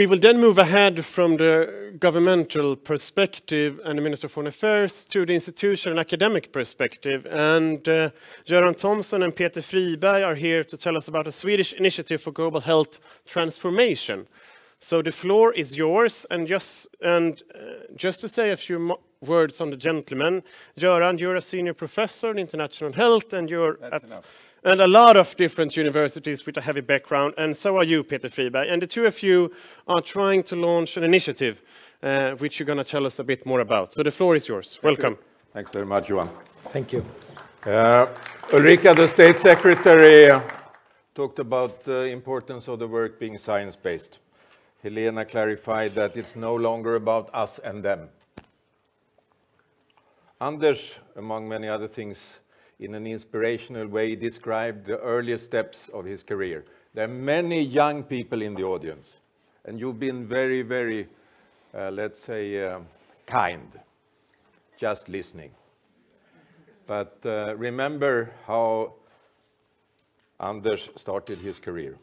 We will then move ahead from the governmental perspective and the Minister of Foreign Affairs to the institutional and academic perspective. And Göran Tomson and Peter Friberg are here to tell us about a Swedish initiative for global health transformation. So the floor is yours. And just to say a few words on the gentlemen, Göran, you're a senior professor in international health, and you're at a lot of different universities with a heavy background, and so are you, Peter Friberg. And the two of you are trying to launch an initiative, which you're going to tell us a bit more about. So the floor is yours. Welcome. Thanks very much, Johan. Thank you. Ulrika, the State Secretary, talked about the importance of the work being science-based. Helena clarified that it's no longer about us and them. Anders, among many other things, in an inspirational way, described the earliest steps of his career. There are many young people in the audience, and you've been very, very, let's say, kind, just listening. But remember how Anders started his career.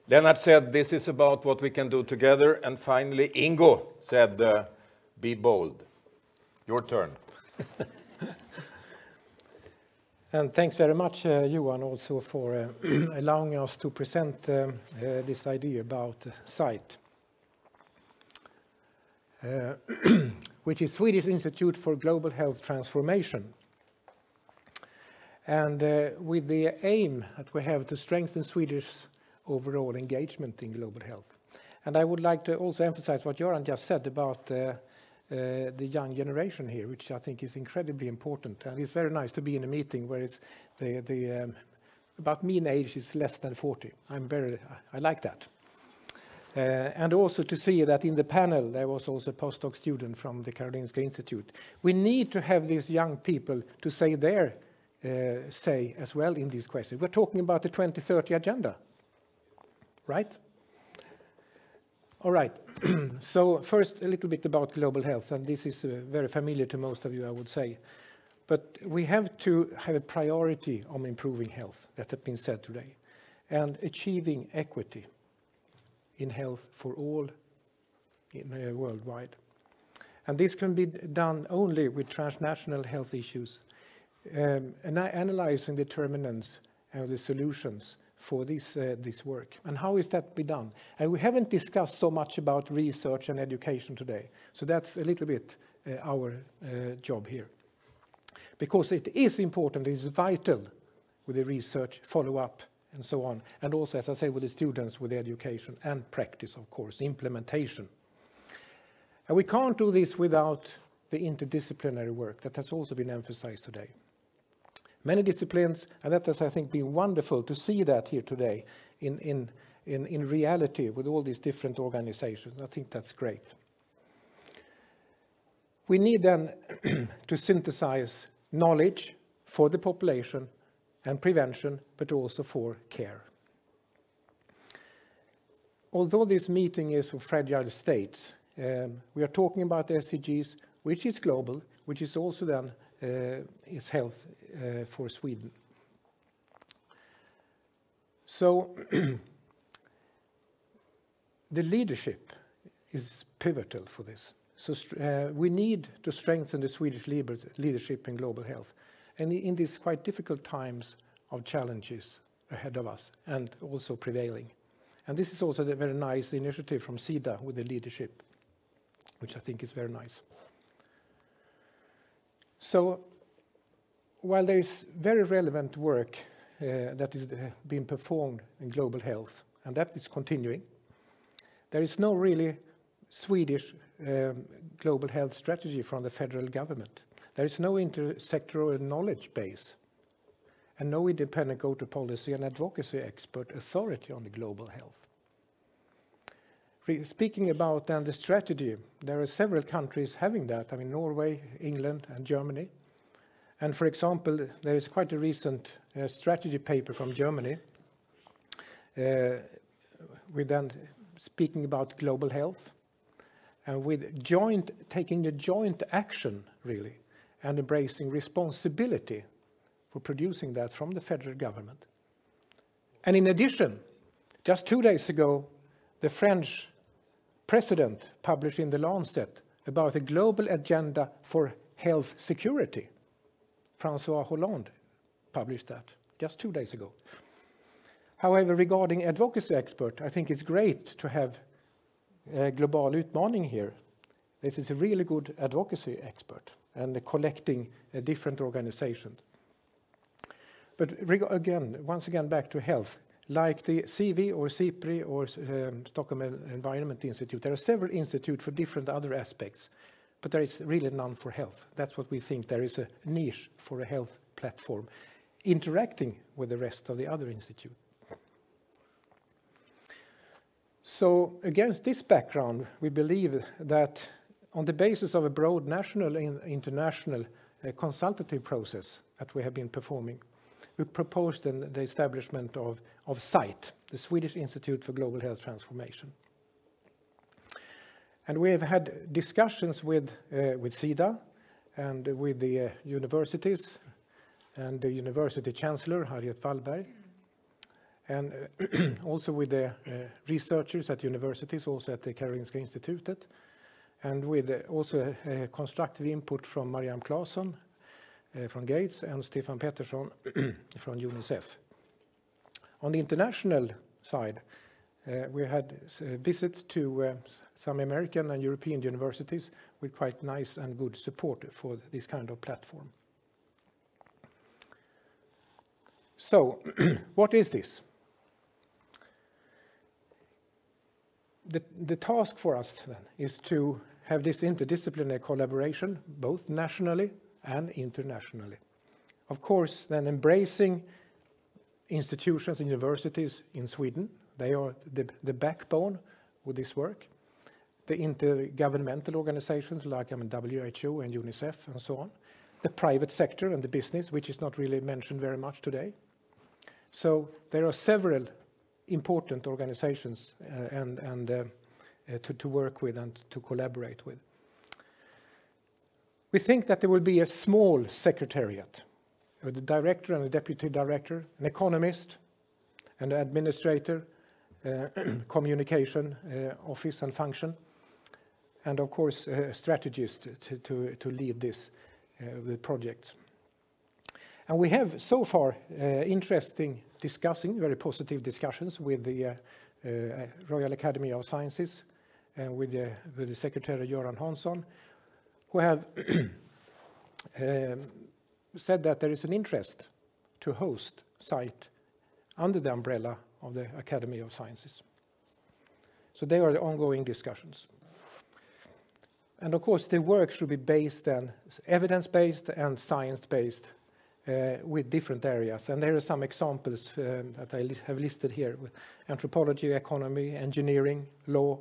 Lennart said, this is about what we can do together. And finally, Ingo said, be bold. Your turn. And thanks very much, Johan, also for allowing us to present this idea about SITE, which is Swedish Institute for Global Health Transformation. And with the aim that we have to strengthen Swedish overall engagement in global health. And I would like to also emphasize what Göran just said about the young generation here, which I think is incredibly important. And it's very nice to be in a meeting where it's about mean age is less than 40. I like that. And also to see that in the panel there was also a postdoc student from the Karolinska Institute. We need to have these young people to say their say as well in these questions. We're talking about the 2030 agenda, right? All right. So first, a little bit about global health, and this is very familiar to most of you, I would say. But we have to have a priority on improving health, that has been said today, and achieving equity in health for all worldwide. And this can be done only with transnational health issues, and analyzing the determinants and the solutions for this work. And how is that be done? And we haven't discussed so much about research and education today. So that's a little bit our job here. Because it is important, it is vital with the research, follow-up, and so on. And also, as I say, with the students, with the education and practice, of course, implementation. And we can't do this without the interdisciplinary work that has also been emphasized today. Many disciplines, and that has, I think, been wonderful to see that here today in reality with all these different organizations. I think that's great. We need then to synthesize knowledge for the population and prevention, but also for care. Although this meeting is for fragile states, we are talking about the SDGs, which is global, which is also then is health for Sweden. So the leadership is pivotal for this. So we need to strengthen the Swedish leadership in global health, and in these quite difficult times of challenges ahead of us and also prevailing. And this is also a very nice initiative from SIDA with the leadership, which I think is very nice. So while there is very relevant work that is being performed in global health, and that is continuing, there is no really Swedish global health strategy from the federal government. There is no intersectoral knowledge base and no independent go-to policy and advocacy expert authority on the global health. Speaking about then the strategy, there are several countries having that. I mean, Norway, England, and Germany. And for example, there is quite a recent strategy paper from Germany with then speaking about global health and with taking a joint action, really, and embracing responsibility for producing that from the federal government. And in addition, just 2 days ago, the French president published in The Lancet about a global agenda for health security. François Hollande published that just 2 days ago. However, regarding advocacy expert, I think it's great to have Global Utmaning here. This is a really good advocacy expert and collecting different organizations. But once again, back to health. Like the CV or SIPRI or Stockholm Environment Institute, there are several institutes for different other aspects, but there is really none for health. That's what we think. There is a niche for a health platform interacting with the rest of the other institutes. So against this background, we believe that on the basis of a broad national and international consultative process that we have been performing, we proposed the establishment of SITE, the Swedish Institute for Global Health Transformation. And we have had discussions with SIDA and with the universities and the university chancellor, Harriet Wallberg, and also with the researchers at universities, also at the Karolinska Institutet, and with also constructive input from Marianne Claesson from Gates and Stefan Pettersson from UNICEF. On the international side, we had visits to some American and European universities with quite nice and good support for this kind of platform. So, what is this? The task for us then is to have this interdisciplinary collaboration, both nationally and internationally. Of course, then embracing institutions and universities in Sweden. They are the backbone with this work. The intergovernmental organizations like WHO and UNICEF and so on. The private sector and the business, which is not really mentioned very much today. So there are several important organizations to work with and to collaborate with. We think that there will be a small secretariat, with the director and a deputy director, an economist, an administrator, communication office and function, and of course a strategist to lead this the project. And we have so far very positive discussions with the Royal Academy of Sciences and with the Secretary Göran Tomson, who have said that there is an interest to host SITE under the umbrella of the Academy of Sciences. So they are the ongoing discussions. And of course the work should be based on evidence-based and science-based with different areas. And there are some examples that I have listed here: with anthropology, economy, engineering, law,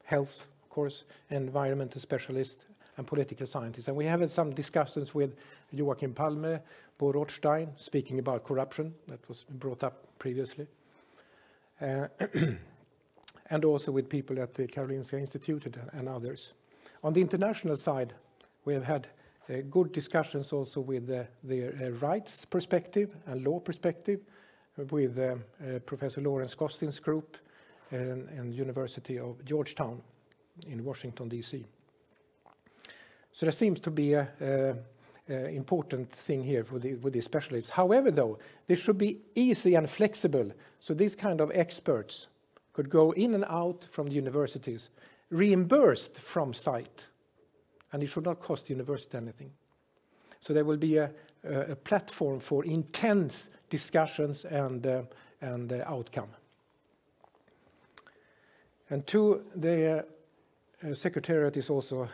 health, of course, environmental specialists, and political scientists. And we have had some discussions with Joachim Palme, Bo Rothstein, speaking about corruption, that was brought up previously. And also with people at the Karolinska Institutet and others. On the international side, we have had good discussions also with the rights perspective and law perspective with Professor Lawrence Costin's group and University of Georgetown in Washington, D.C. So there seems to be an important thing here with the specialists. However, though, this should be easy and flexible, so these kind of experts could go in and out from the universities, reimbursed from SITE, and it should not cost the university anything. So there will be a platform for intense discussions and outcome. And to the Secretariat is also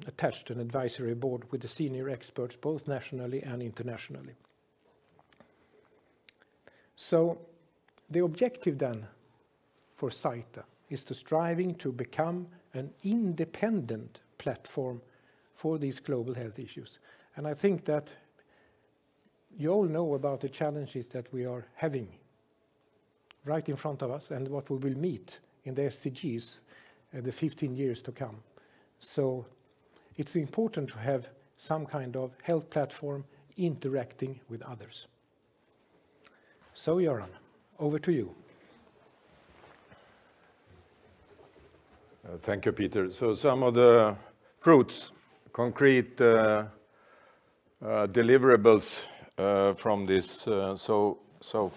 attached an advisory board with the senior experts, both nationally and internationally. So the objective then for SITE is to striving to become an independent platform for these global health issues. And I think that you all know about the challenges that we are having right in front of us and what we will meet in the SDGs the 15 years to come. So it's important to have some kind of health platform interacting with others. So Göran, over to you. Thank you, Peter. So some of the fruits, concrete deliverables from this so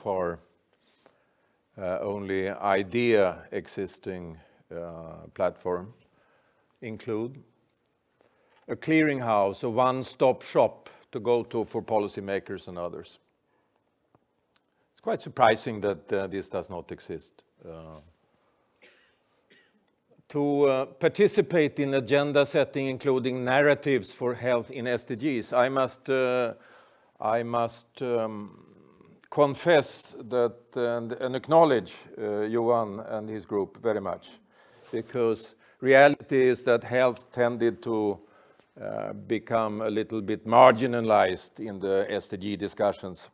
far only idea existing platform include a clearinghouse, a one-stop shop to go to for policymakers and others. It's quite surprising that this does not exist. To participate in agenda setting, including narratives for health in SDGs, I must confess that and acknowledge Johan and his group very much, because reality is that health tended to become a little bit marginalized in the SDG discussions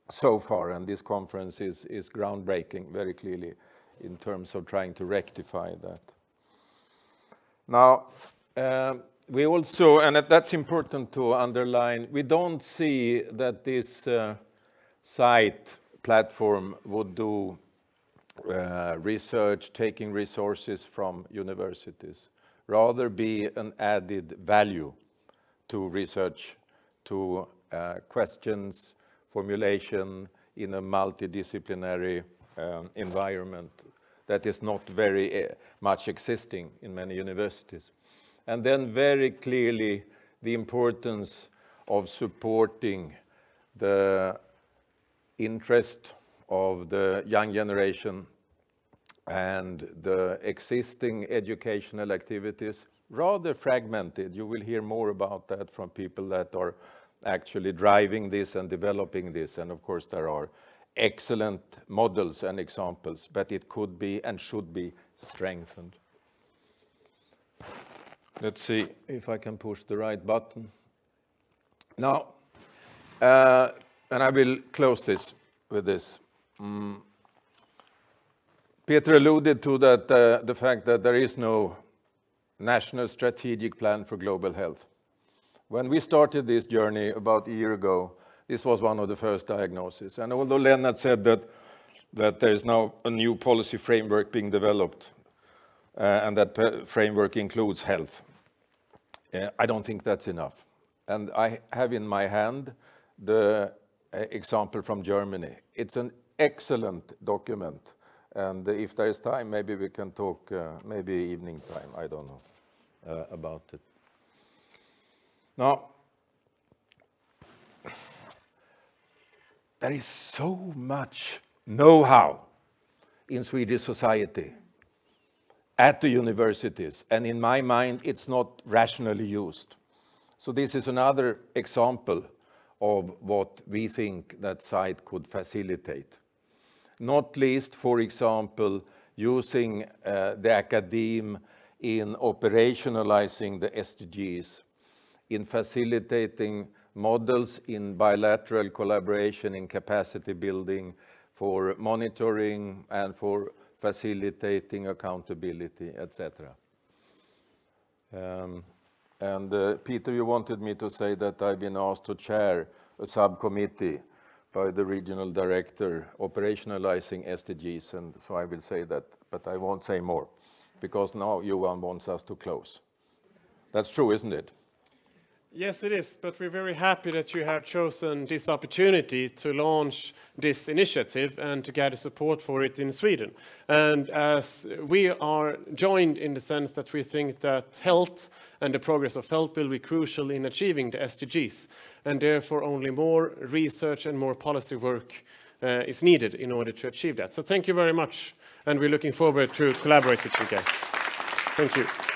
so far, and this conference is groundbreaking very clearly in terms of trying to rectify that. Now, we also, and that's important to underline, we don't see that this site platform would do research, taking resources from universities, rather be an added value to research, to questions, formulation in a multidisciplinary environment that is not very much existing in many universities. And then very clearly the importance of supporting the interest of the young generation and the existing educational activities, rather fragmented. You will hear more about that from people that are actually driving this and developing this. And of course there are excellent models and examples, but it could be and should be strengthened. Let's see if I can push the right button. Now, and I will close this with this. Peter alluded to that, the fact that there is no national strategic plan for global health. When we started this journey about a year ago, this was one of the first diagnoses. And although Lennart said that there is now a new policy framework being developed, and that framework includes health, I don't think that's enough. And I have in my hand the example from Germany. It's an excellent document. And if there is time, maybe we can talk, maybe evening time, I don't know, about it. Now, there is so much know-how in Swedish society at the universities, and in my mind, it's not rationally used. So this is another example of what we think that site could facilitate. Not least, for example, using the academe in operationalizing the SDGs, in facilitating models in bilateral collaboration in capacity building for monitoring and for facilitating accountability, etc. Peter, you wanted me to say that I've been asked to chair a subcommittee by the regional director operationalizing SDGs, and so I will say that, but I won't say more, because now Johan wants us to close. That's true, isn't it? Yes, it is, but we're very happy that you have chosen this opportunity to launch this initiative and to gather support for it in Sweden. And as we are joined in the sense that we think that health and the progress of health will be crucial in achieving the SDGs, and therefore only more research and more policy work is needed in order to achieve that. So thank you very much, and we're looking forward to collaborate with you guys. Thank you.